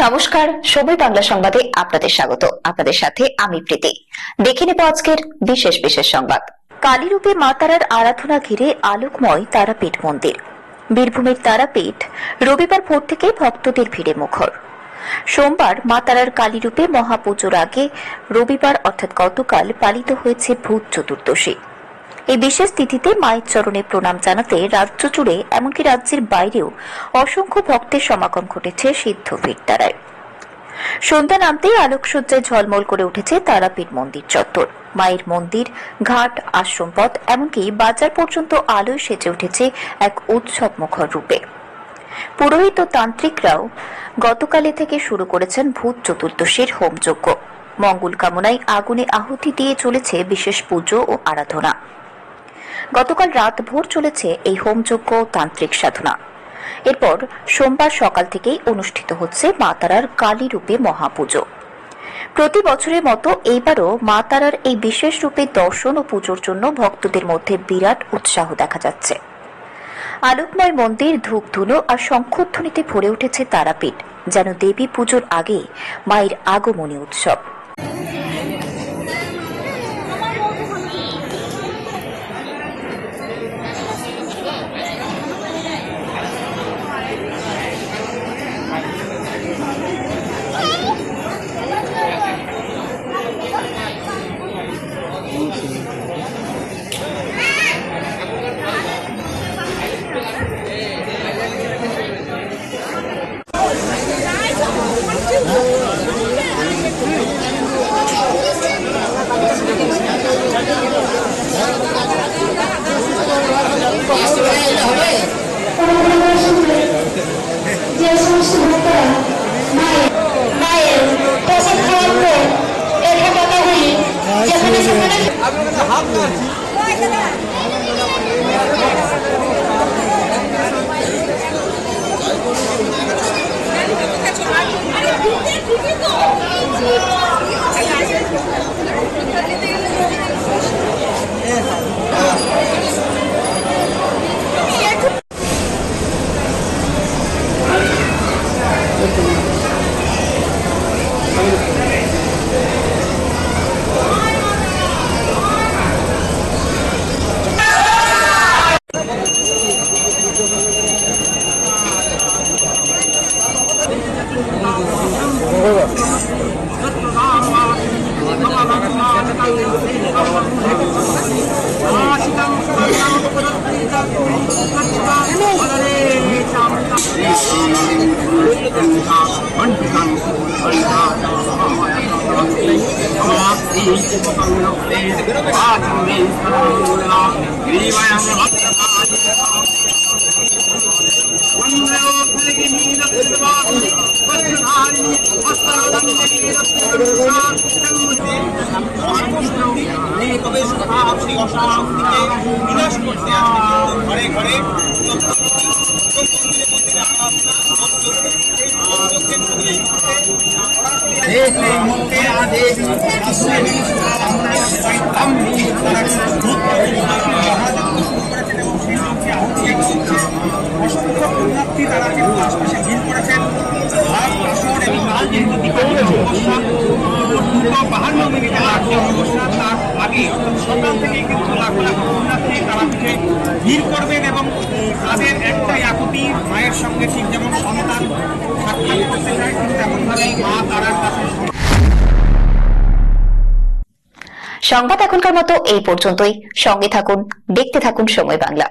নমস্কার, সময় বাংলা সংবাদে আপনাদের স্বাগত। আপনাদের সাথে আমি প্রীতি। দেখে নেব আজকের বিশেষ বিশেষ সংবাদ। কালীরূপে মা তারার আরাধনা ঘিরে আলোকময় তারাপীঠ মন্দির। বীরভূমের তারাপীঠ রবিবার ভোর থেকে ভক্তদের ভিড়ে মুখর। সোমবার মা তারার কালীরূপে মহাপুজোর আগে রবিবার অর্থাৎ গতকাল পালিত হয়েছে ভূত চতুর্দশী। এই বিশেষ তিথিতে মায়ের চরণে প্রণাম জানাতে রাজ্য জুড়ে এমনকি রাজ্যের বাইরেও অসংখ্য ভক্তের সমাগম ঘটেছে সিদ্ধপীঠতারায়। সন্ধ্যা নামতেই আলোকসজ্জায় ঝলমল করে উঠেছে তারাপীঠ মন্দির চত্বর। মায়ের মন্দির, ঘাট, আশ্রমপথ এমনকি বাজার পর্যন্ত আলোয় সেজে উঠেছে এক উৎসব মুখর রূপে। পুরোহিত ও তান্ত্রিকরাও গতকালে থেকে শুরু করেছেন ভূত চতুর্দশীর হোমযজ্ঞ। মঙ্গল কামনায় আগুনে আহুতি দিয়ে চলেছে বিশেষ পুজো ও আরাধনা। গতকাল রাত ভোর চলেছে এই হোমযজ্ঞ তান্ত্রিক সাধনা। এরপর সোমবার সকাল থেকেই অনুষ্ঠিত হচ্ছে মা তারার কালী রূপে মহাপুজো। প্রতি বছরের মতো এইবারও মা তারার এই বিশেষ রূপে দর্শন ও পুজোর জন্য ভক্তদের মধ্যে বিরাট উৎসাহ দেখা যাচ্ছে। আলোকময় মন্দির, ধূপধুনো আর শঙ্খধ্বনিতে ভরে উঠেছে তারাপীঠ, যেন দেবী পুজোর আগে মায়ের আগমনী উৎসব। যে সমস্ত ভক্তরা মায়ের প্রসাদ খাওয়ার পর লেখা কথাগুলি যেখানে সেখানে বিনাশ করতে ঘরে ঘরে অসংখ্য পুণ্যার্থী তারা কিন্তু আশপাশে ভিড় করেছেন। বাহান্ন মিনিটে লাগছে অনুষ্ঠান, তার আগে সকাল থেকেই কিন্তু লাখ লাখ পুণ্যার্থী তারা পিঠে ভিড় করবেন এবং তাদের একটাই আকুতি মায়ের সঙ্গে ঠিক যেমন সন্তান সাক্ষাৎ করতে চায় ঠিক তেমনভাবেই মা তারার কাছে। সংবাদ এখনকার মতো এই পর্যন্তই। সঙ্গে থাকুন, দেখতে থাকুন সময় বাংলা।